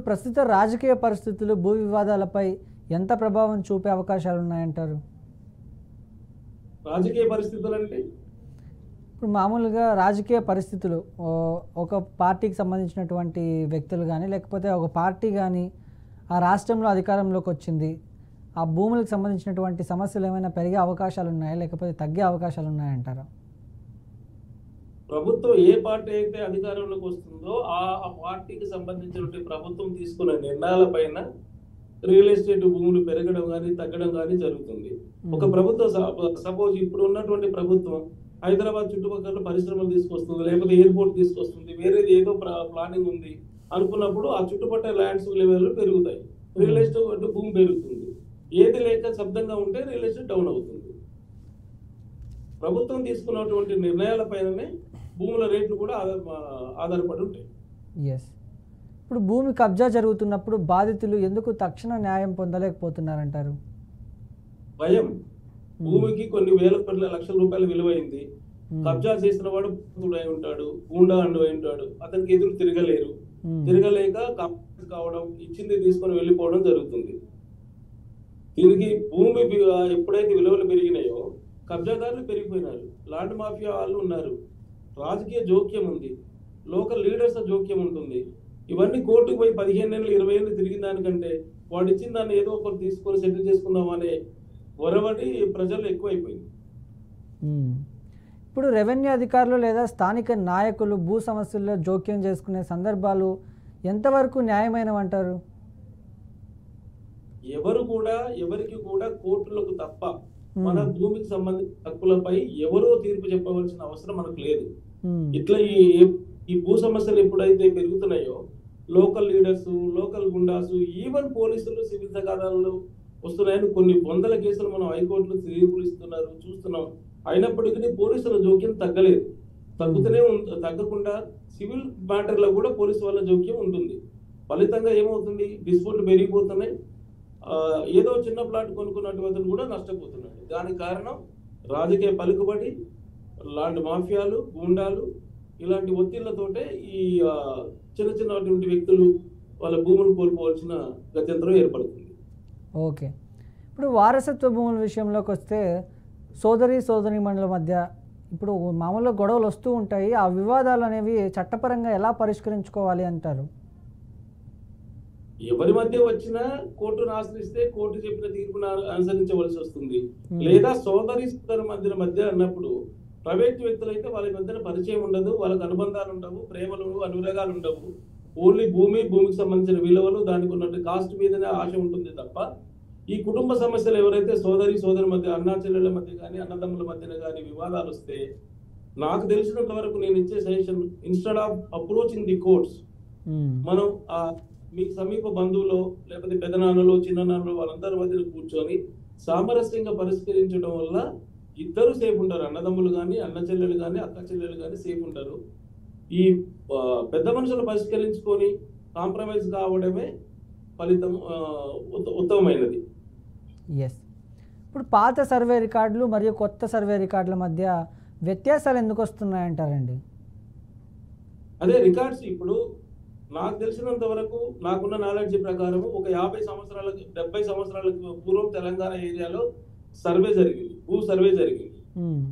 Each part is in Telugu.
ఇప్పుడు ప్రస్తుత రాజకీయ పరిస్థితులు భూ వివాదాలపై ఎంత ప్రభావం చూపే అవకాశాలు ఉన్నాయంటారు? రాజకీయ పరిస్థితులు అంటే ఇప్పుడు మామూలుగా రాజకీయ పరిస్థితులు ఒక పార్టీకి సంబంధించినటువంటి వ్యక్తులు కానీ లేకపోతే ఒక పార్టీ కానీ ఆ రాష్ట్రంలో అధికారంలోకి వచ్చింది, ఆ భూములకు సంబంధించినటువంటి సమస్యలు ఏమైనా పెరిగే అవకాశాలు ఉన్నాయా లేకపోతే తగ్గే అవకాశాలు ఉన్నాయంటారా? ప్రభుత్వం ఏ పార్టీ అయితే అధికారంలోకి వస్తుందో ఆ పార్టీకి సంబంధించినటువంటి ప్రభుత్వం తీసుకున్న నిర్ణయాలపైన రియల్ ఎస్టేట్ భూములు పెరగడం కానీ తగ్గడం కానీ జరుగుతుంది. ఒక ప్రభుత్వం సపోజ్ ఇప్పుడు ఉన్నటువంటి ప్రభుత్వం హైదరాబాద్ చుట్టుపక్కల పరిశ్రమలు తీసుకొస్తుంది, లేకపోతే ఎయిర్పోర్ట్ తీసుకొస్తుంది, వేరేది ఏదో ప్లానింగ్ ఉంది అనుకున్నప్పుడు ఆ చుట్టుపక్కల ల్యాండ్స్ లెవెల్ పెరుగుతాయి, రియల్ ఎస్టేట్ భూమి పెరుగుతుంది. ఏది లేక శబ్దంగా ఉంటే రియల్ ఎస్టేట్ డౌన్ అవుతుంది. ప్రభుత్వం తీసుకున్నటువంటి నిర్ణయాల పైననే భూముల రేట్లు కూడా ఆధారపడి ఉంటాయి. ఎస్. ఇప్పుడు భూమి కబ్జా జరుగుతున్నప్పుడు బాధితులు ఎందుకు తక్షణ న్యాయం పొందలేకపోతున్నారంటారు? భయం. భూమికి కొన్ని వేల కోట్ల లక్షల రూపాయల విలువైంది. కబ్జా చేసిన వాడు అయి ఉంటాడు, గూండా అండు అయి ఉంటాడు, అతనికి ఎదురు తిరగలేరు. తిరగలేక కావడం, ఇచ్చింది తీసుకొని వెళ్ళిపోవడం జరుగుతుంది. దీనికి భూమి ఎప్పుడైతే విలువలు పెరిగినాయో కబ్జాదారులు పెరిగిపోయినారు, ల్యాండ్ మాఫియా వాళ్ళు ఉన్నారు, రాజకీయ జోక్యం ఉంది, లోకల్ లీడర్స్ జోక్యం ఉంటుంది. ఇవన్నీ కోర్టుకు పోయి 15 ఏళ్ళు 20 ఏళ్ళు తిరిగిన దానికంటే వాడు ఇచ్చిన దాన్ని ఏదో ఒకటి తీసుకొని సెటిల్ చేసుకుందాం అనే వరవడి ప్రజలు ఎక్కువైపోయింది. ఇప్పుడు రెవెన్యూ అధికారులు లేదా స్థానిక నాయకులు భూ సమస్యల్లో జోక్యం చేసుకునే సందర్భాలు ఎంతవరకు న్యాయమైనవంటారు? ఎవరికి కూడా కోర్టులకు తప్ప మన భూమికి సంబంధించిన హక్కులపై ఎవరో తీర్పు చెప్పవలసిన అవసరం మనకు లేదు. ఇట్లా ఈ భూ సమస్యలు ఎప్పుడైతే పెరుగుతున్నాయో లోకల్ లీడర్స్, లోకల్ గుండాసు, ఈవెన్ పోలీసులు, సివిల్ తగాదాలు వస్తున్నాయని కొన్ని వందల కేసులు మనం హైకోర్టులో తీర్పులు ఇస్తున్నారు, చూస్తున్నాం. అయినప్పటికీ పోలీసుల జోక్యం తగ్గలేదు. తగ్గకుండా సివిల్ మ్యాటర్లో కూడా పోలీసు వాళ్ళ జోక్యం ఉంటుంది. ఫలితంగా ఏమవుతుంది? డిస్ప్యూట్లు పెరిగిపోతున్నాయి. ఏదో చిన్న ప్లాట్ కొనుక్కున్నటువంటి అతను కూడా నష్టపోతున్నాడు. దానికి కారణం రాజకీయ పలుకుబడి, లాంటి మాఫియాలు, గూండాలు, ఇలాంటి ఒత్తిళ్లతోటే ఈ చిన్నటువంటి వ్యక్తులు వాళ్ళ భూములు కోల్పోవాల్సిన గత్యంతరం ఏర్పడుతుంది. ఓకే. ఇప్పుడు వారసత్వ భూముల విషయంలోకి వస్తే సోదరీమణుల మధ్య ఇప్పుడు మామూలుగా గొడవలు వస్తూ ఉంటాయి. ఆ వివాదాలు అనేవి చట్టపరంగా ఎలా పరిష్కరించుకోవాలి అంటారు? ఎవరి మధ్య వచ్చినా కోర్టును ఆశ్రయిస్తే కోర్టు చెప్పిన తీర్పును అనుసరించవలసి వస్తుంది. లేదా సోదరి మధ్య అన్నప్పుడు ప్రైవేట్ వ్యక్తులు అయితే వాళ్ళ మధ్యన పరిచయం ఉండదు, వాళ్ళకి అనుబంధాలు ఉండవు, ప్రేమలు అనురాగాలు ఉండవు. ఓన్లీ భూమికి సంబంధించిన విలువలు, దానికి ఉన్నట్టు కాస్ట్ మీదనే ఆశ ఉంటుంది తప్ప ఈ కుటుంబ సమస్యలు ఎవరైతే సోదరి మధ్య, అన్నా చెల్లెళ్ళ మధ్య కానీ అన్నదమ్ముల మధ్యన కానీ వివాదాలు వస్తే నాకు తెలిసినంత వరకు నేను ఇచ్చే suggestion, instead of approaching the courts, మనం మీకు సమీప బంధువులు లేకపోతే పెదనాన్నలు, చిన్ననాన్నలు వాళ్ళందరి మధ్యన కూర్చొని సామరస్యంగా పరిష్కరించడం వల్ల ఇద్దరు సేఫ్ ఉంటారు. అన్నదమ్ములు కానీ, అన్న చెల్లెలు కానీ, అక్క చెల్లెలు కానీ సేఫ్ ఉంటారు. ఈ పెద్ద మనుషులు పరిష్కరించుకొని కాంప్రమైజ్ కావడమే ఫలితం ఉత్తమమైనది. ఎస్. ఇప్పుడు పాత సర్వే రికార్డులు మరియు కొత్త సర్వే రికార్డుల మధ్య వ్యత్యాసాలు ఎందుకు వస్తున్నాయంటారండి? అదే రికార్డ్స్ ఇప్పుడు నాకు తెలిసినంత వరకు, నాకున్న నాలెడ్జ్ ప్రకారం ఒక 50 సంవత్సరాలకు 70 సంవత్సరాలకు పూర్వం తెలంగాణ ఏరియాలో సర్వే జరిగింది, భూ సర్వే జరిగింది.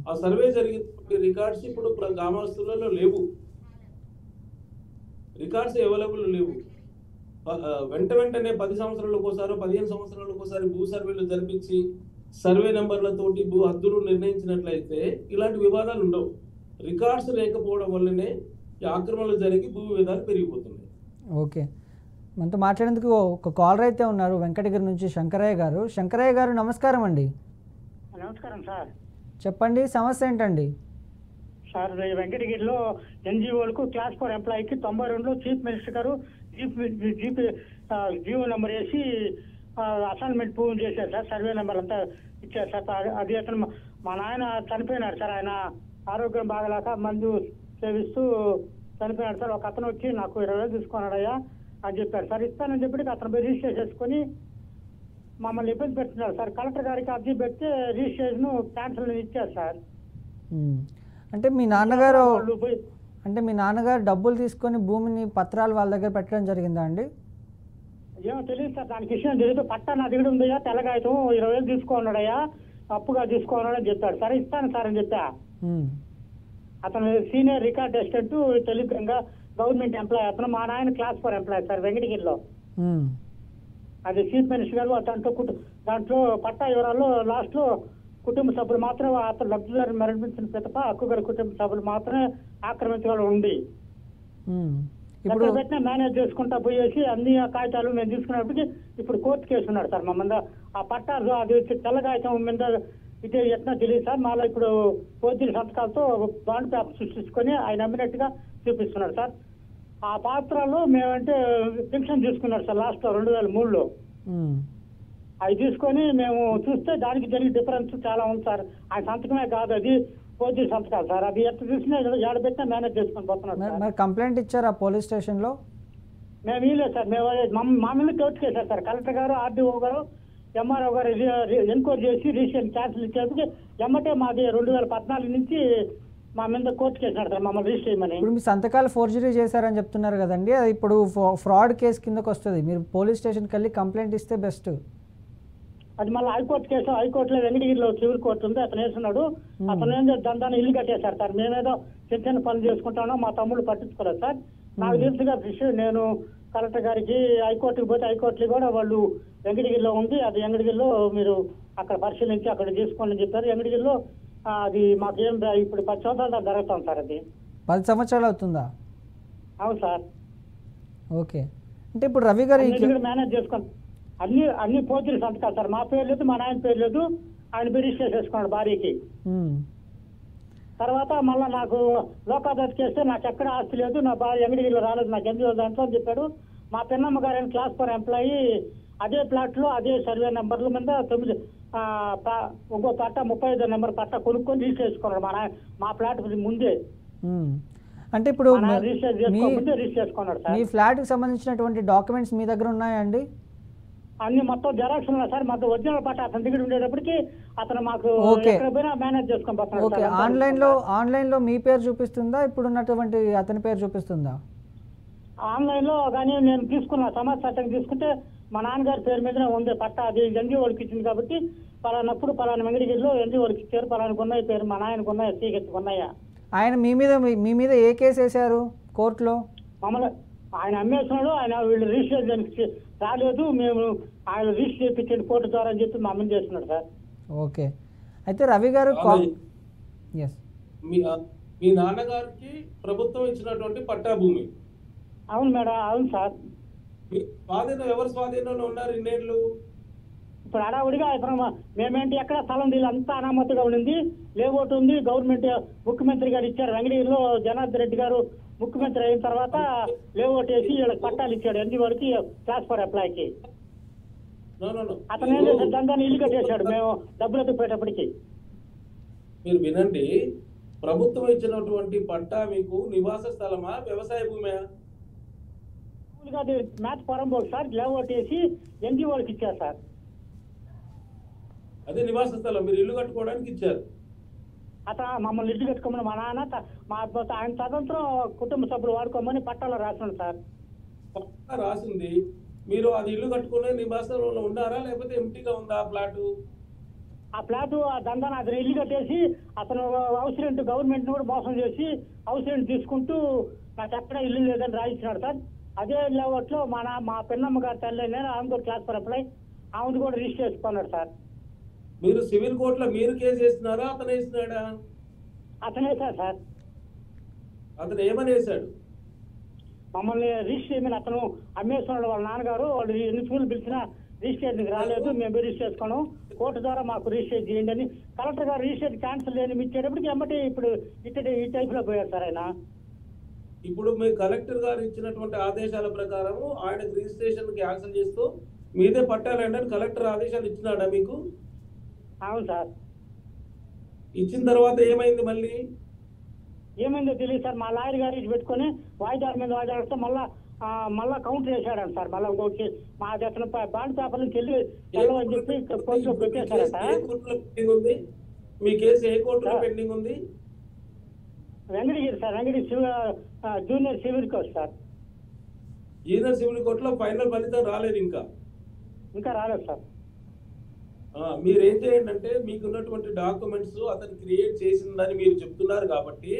ఆ సర్వే జరిగిన రికార్డ్స్ ఇప్పుడు గ్రామస్తులలో లేవు, రికార్డ్స్ అవైలబుల్ లేవు. వెంటనే 10 సంవత్సరాలకు ఒకసారి 15 సంవత్సరాలకు ఒకసారి భూ సర్వేలు జరిపించి సర్వే నెంబర్లతోటి భూ హద్దులు నిర్ణయించినట్లయితే ఇలాంటి వివాదాలు ఉండవు. రికార్డ్స్ లేకపోవడం వల్లనే ఈ ఆక్రమణలు జరిగి భూ వివాదాలు పెరిగిపోతున్నాయి. ఓకే. మనతో మాట్లాడేందుకు ఒక కాలర్ అయితే ఉన్నారు, వెంకటగిరి నుంచి శంకరయ్య గారు నమస్కారం అండి. నమస్కారం సార్. చెప్పండి, సమస్య ఏంటండి? సార్, వెంకటగిరిలో ఎన్జిఓలకు క్లాస్ 4 ఎంప్లాయీకి 92లో చీఫ్ మినిస్టర్ గారు జీవో నెంబర్ వేసి అసైన్మెంట్ పూర్తి చేశారు సార్. సర్వే నెంబర్ అంతా ఇచ్చారు సార్. అది అతను మా నాయన చనిపోయినాడు సార్. ఆయన ఆరోగ్యం బాగలేక మందు సేవిస్తూ చనిపోయినాడు సార్. ఒక అతను వచ్చి నాకు 20,000 తీసుకున్నాడయ్యా అని చెప్పారు సార్. ఇస్తానని చెప్పి అతను రిజిస్టర్ చేసుకొని మమ్మల్ని ఇబ్బంది పెడుతున్నారు సార్. కలెక్టర్ గారికి అర్జీ పెడితే రిజిస్ట్రేషన్ క్యాన్సిల్ ఇచ్చారు సార్. అంటే మీ నాన్నగారు డబ్బులు తీసుకొని భూమిని పత్రాలు వాళ్ళ దగ్గర పెట్టడం జరిగిందా అండి? ఏమో తెలియదు సార్, దానికి విషయం తెలియదు. పట్టా నా దగ్గర ఉందయ్యా, తెల్లగాయతం 20,000 తీసుకోన్నాడయ్యా, అప్పుగా తీసుకోన్నాడని చెప్పాడు. సరే ఇస్తాను సార్ అని చెప్పా. అతను సీనియర్ రికార్డ్ అసిస్టెంట్ తెలుగుగా గవర్నమెంట్ ఎంప్లాయ్. అతను మా నాయన క్లాస్ 4 ఎంప్లాయ్ సార్ వెంకటగిరిలో. అది చీఫ్ మినిస్టర్ గారు దాంట్లో పట్టా వివరాల్లో లాస్ట్ లో కుటుంబ సభ్యులు మాత్రం అతను లబ్ధిదారు మరణించిన పితప హక్కుగల కుటుంబ సభ్యులు మాత్రమే ఆక్రమించగల ఉంది. ఎక్కడ పెట్టినా మేనేజ్ చేసుకుంటా పోయేసి అన్ని కాగితాలు మేము తీసుకున్నప్పటికీ ఇప్పుడు కోర్టు కేసు ఉన్నాడు సార్ మా మీద. ఆ పట్టా అది తెల్ల కాగితం మీద ఇదే ఎట్లా తెలియదు సార్. మళ్ళీ ఇప్పుడు పోర్చుగల్ సంతకాలతో బాండ్ పేపర్ సృష్టించుకొని ఆయన అమ్మినట్టుగా చూపిస్తున్నాడు సార్. ఆ పాత్రలో మేమంటే పెన్షన్ తీసుకున్నాడు సార్ లాస్ట్ 2003లో. అవి తీసుకొని మేము చూస్తే దానికి జరిగే డిఫరెన్స్ చాలా ఉంది సార్. ఆయన సంతకమే కాదు, అది పోర్చుగల్ సంతకాలు సార్. అది ఎట్లా చూసినా ఏడబెట్టినా మేనేజ్ చేసుకొని పోతున్నాడు సార్. మరి కంప్లైంట్ ఇచ్చారా పోలీస్ స్టేషన్లో? మేము ఇవ్వలేదు సార్. మేము మా మీద కోర్టు చేశారు సార్. కలెక్టర్ గారు, ఆర్డీఓ గారు, ఎంఆర్ఓ గారు ఎంక్వైరీ చేసి రిజిస్ట్రేషన్ క్యాన్సిల్ ఇచ్చేందుకు ఎమ్మటే మాది 2014 నుంచి మా మీద కోర్టు చేసినాడు సార్ మమ్మల్ని రిజిస్టర్ చేయమని. ఇప్పుడు మీ సంతకాలు ఫోర్జరీ చేశారని చెప్తున్నారు కదండి, అది ఇప్పుడు ఫ్రాడ్ కేసు కిందకు వస్తుంది. మీరు పోలీస్ స్టేషన్కి వెళ్ళి కంప్లైంట్ ఇస్తే బెస్ట్. అది మళ్ళీ హైకోర్టు కేసు. హైకోర్టులో వెంకటగిరిలో సివిల్ కోర్టు ఉంది, అతను వేస్తున్నాడు. అతను ఏం దందాన్ని ఇల్లు కట్టేశారు సార్. మేమేదో చిన్న చిన్న పనులు చేసుకుంటామో మా తమ్ముళ్ళు పట్టించుకోలేదు సార్. నాకు తెలుసుగా విషయం. నేను కలెక్టర్ గారికి హైకోర్టుకి పోతే హైకోర్టులో కూడా వాళ్ళు వెంకటగిరిలో ఉంది, అది వెంకటగిరిలో మీరు అక్కడ పరిశీలించి అక్కడ చేసుకోండి అని చెప్పారు. వెంకటగిరిలో అది మాకేం ఇప్పుడు 10 సంవత్సరాలు జరుగుతాం సార్. అది 10 సంవత్సరాలు అవుతుందా? అవును సార్. ఓకే, అంటే ఇప్పుడు రవి గారు మేనేజ్ చేసుకోండి. అన్ని పోర్చుగల్ సంతకాలు సార్. మా పేరు లేదు, మా నాయన పేరు లేదు. ఆయన రిజిస్టర్ చేసుకున్నాడు భార్యకి. తర్వాత మళ్ళీ నాకు లోకాదాత చేస్తే నాకు ఎక్కడ ఆస్తి లేదు, నా భార్య వెంకటగిరిలో రాలేదు, నాకు ఎందుకు దాంట్లో అని చెప్పాడు. మా పెన్నమ్మ గారు క్లాస్ 4 ఎంప్లాయీ అదే ప్లాట్ లో అదే సర్వే నెంబర్ల మీద 9 ఇంకో పట్ట 35 నెంబర్ పట్ట కొనుక్కొని రిజిస్టర్ చేసుకున్నాడు మా ప్లాట్ ముందే. అంటే ఇప్పుడు రిజిస్టర్ చేసుకున్నాడు సార్. మీ ఫ్లాట్ కి సంబంధించినటువంటి డాక్యుమెంట్స్ మీ దగ్గర ఉన్నాయండి? అన్ని మొత్తం జెరాక్స్ ఉన్నాయి సార్. మాకు ఒరిజినల్ పట్ట అతని దగ్గర ఉండేటప్పటికి అతను మాకు ఎక్కడ పోయినా మేనేజ్ చేసుకొని పోతున్నాడు. ఆన్లైన్ లో మీ పేరు చూపిస్తుందా, ఇప్పుడు ఉన్నటువంటి అతని పేరు చూపిస్తుందా? ఆన్లైన్ లో కానీ నేను తీసుకున్నా సమాజ చట్టం తీసుకుంటే మా నాన్నగారి పేరు మీదనే ఉంది పట్ట. అది ఎన్జిఓకి ఇచ్చింది కాబట్టి పలానప్పుడు పలానా వెంకటగిరిలో ఎన్జిఓకి ఇచ్చారు, పలానికి ఉన్నాయి పేరు, మా నాయనకు ఉన్నాయి, సీకెత్తుకు ఉన్నాయా. ఆయన మీ మీద ఏ కేసు వేశారు కోర్టులో? మమ్మల్ని ఆయన అమ్మేసినాడు. ఆయన వీళ్ళు రిజిస్టర్ రాలేదు, మేము ఆయన రిజిస్టర్ చేయించండి కోర్టు ద్వారా అని చెప్పి మా అమ్మని చేస్తున్నాడు సార్. ఓకే, అయితే రవి గారు మీ నాన్నగారికి ప్రభుత్వం ఇచ్చినటువంటి పట్టా భూమి? అవును మేడం, అవును సార్. ఎవరు స్వాధీనంలో ఉన్నారు ఇన్నేళ్ళు? ఇప్పుడు అడావుడిగా ఇప్పుడు మేమేంటి ఎక్కడ స్థలం దీని అంతా అనామతిగా ఉండింది. లేఅవుట్ ఉంది, గవర్నమెంట్ ముఖ్యమంత్రి గారు ఇచ్చారు. వెంకటగిరిలో జనార్దన్ రెడ్డి గారు ముఖ్యమంత్రి అయిన తర్వాత లేఅవుట్ వేసి వీళ్ళకి పట్టాలు ఇచ్చాడు ఎన్జిఓకి క్లాస్ 4 ఎంప్లాయీకి. అతను ఏం చేశాడు, దాన్ని ఇల్లు కట్టేశాడు మేము డబ్బులు ఎత్తుకుపోయేటప్పటికి. మీరు వినండి, ప్రభుత్వం ఇచ్చినటువంటి పట్టా మీకు నివాస స్థలమా, వ్యవసాయ భూమి? అది మ్యాచ్ పొరంబోకు సార్. లేఅవుట్ వేసి ఎన్జిఓకి ఇచ్చారు సార్. అదే నివాస స్థలం, మీరు ఇల్లు కట్టుకోవడానికి ఇచ్చారు. అతను మమ్మల్ని ఇల్లు కట్టుకోమని మా నాన్న ఆయన స్వతంత్రం కుటుంబ సభ్యులు వాడుకోమని పట్టాలో రాసినాడు సార్. పట్టా రాసింది, మీరు అది ఇల్లు కట్టుకునే నివాసంలో ఉన్నారా లేకపోతే ఎంటీగా ఉందా ఫ్లాట్? ఆ ఫ్లాట్ ఆ దందాన్ని అతను ఇల్లు కట్టేసి అతను హౌస్ రెంట్ గవర్నమెంట్ కూడా మోసం చేసి హౌస్ రెంట్ తీసుకుంటూ నాకు ఎక్కడ ఇల్లు లేదని రాయించినాడు సార్. అదే లేఅవుట్ లో మా పెన్నమ్మ గారి తల్లి నేను ఆమె కూడా క్లాస్ 4 ఎంప్లాయ్, ఆమెను కూడా రిజిస్టర్ చేసుకున్నాడు సార్. మీరు సివిల్ కోర్టులో మీరు కేసు వేస్తున్నారా అతను వేసినాడా? అతనే సార్. అతను ఏమని వేశాడు? మమ్మల్ని రిజిస్టర్ చేయమని. అతను అమ్మేస్తున్నాడు వాళ్ళ నాన్నగారు. వాళ్ళు ఎన్ని స్కూల్ పిలిచినా రిజిస్ట్రేషన్కి రాలేదు, మేము రిజిస్టర్ చేసుకోను, కోర్టు ద్వారా మాకు రిజిస్టర్ చేయండి అని కలెక్టర్ గారు రిజిస్టర్ క్యాన్సిల్ చేయని ఇచ్చేటప్పటికి ఎమ్మటి ఇప్పుడు ఈ టైప్ లో పోయారు సార్ ఆయన. ఇప్పుడు మీ కలెక్టర్ గారు ఇచ్చినటువంటి ఆదేశాల ప్రకారం ఆయనకు రిజిస్ట్రేషన్ క్యాన్సిల్ చేస్తూ మీదే పట్టాలండి అని కలెక్టర్ ఆదేశాలు ఇచ్చినాడా మీకు? అవును సార్. ఇచ్చిన తర్వాత ఏమైంది? మళ్ళీ ఏమైందో తెలియదు సార్. మా లాయర్ గారు ఇది పెట్టుకొని వాయిదాల మీద వాయిదాలు వస్తే మళ్ళా కౌంటర్ వేసాడని సార్. మళ్ళీ ఇంకొకటి మా అతను బాండ్ పేపర్ నుంచి వెళ్ళని చెప్పి కోర్టులో పెట్టేశారట. మీ కేసు ఏ కోర్టులో పెండింగ్ ఉంది? Venkatagiri sir, Venkatagiri junior civil court sir. Junior civil కోర్టులో ఫైనల్ ఫలితం రాలేదు ఇంకా రాలేదు సార్. మీరు ఏం చేయండి అంటే మీకున్నటువంటి డాక్యుమెంట్స్ అతను క్రియేట్ చేసిందని మీరు చెప్తున్నారు కాబట్టి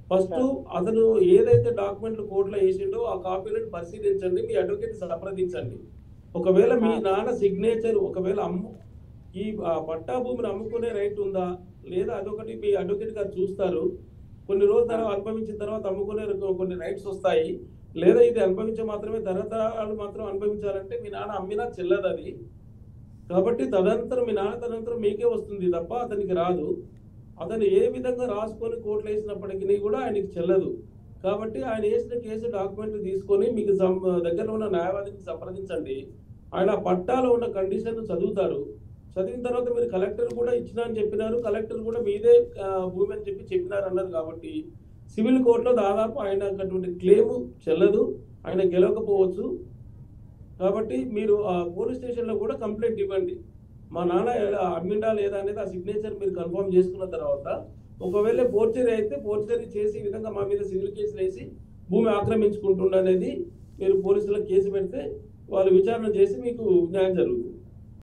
ఫస్ట్ అతను ఏదైతే డాక్యుమెంట్లు కోర్టులో వేసిండో ఆ కాపీలను పరిశీలించండి, మీ అడ్వకేట్ సంప్రదించండి. ఒకవేళ మీ నాన్న సిగ్నేచర్ ఒకవేళ ఈ పట్టా భూమిని అమ్ముకునే రైట్ ఉందా లేదా అదొకటి మీ అడ్వకేట్ గారు చూస్తారు. కొన్ని రోజుల తర్వాత అనుభవించిన తర్వాత అమ్ముకునే కొన్ని రైట్స్ వస్తాయి. లేదా ఇది అనుభవించే మాత్రమే తరతరాలు మాత్రం అనుభవించాలంటే మీ నాన్న అమ్మినా చెల్లదు అది. కాబట్టి తదనంతరం మీ నాన్న తదనంతరం మీకే వస్తుంది తప్ప అతనికి రాదు. అతను ఏ విధంగా రాసుకొని కోర్టులో వేసినప్పటికీ కూడా ఆయనకి చెల్లదు. కాబట్టి ఆయన వేసిన కేసు డాక్యుమెంట్లు తీసుకొని మీకు దగ్గర ఉన్న న్యాయవాదిని సంప్రదించండి. ఆయన పట్టాలో ఉన్న కండిషన్ చదువుతారు. చదివిన తర్వాత మీరు కలెక్టర్ కూడా ఇచ్చినా అని చెప్పినారు, కలెక్టర్ కూడా మీదే భూమి అని చెప్పినారు అన్నారు. కాబట్టి సివిల్ కోర్టులో దాదాపు ఆయన అటువంటి క్లెయిమ్ చెల్లదు, ఆయన గెలవకపోవచ్చు. కాబట్టి మీరు పోలీస్ స్టేషన్లో కూడా కంప్లైంట్ ఇవ్వండి. మా నాన్న అమ్మిండా లేదా అనేది ఆ సిగ్నేచర్ మీరు కన్ఫర్మ్ చేసుకున్న తర్వాత ఒకవేళ ఫోర్జరీ అయితే ఫోర్జరీ చేసి ఈ విధంగా మా మీద సివిల్ కేసులు వేసి భూమి ఆక్రమించుకుంటుండనేది మీరు పోలీసులకు కేసు పెడితే వాళ్ళు విచారణ చేసి మీకు న్యాయం జరుగుతుంది.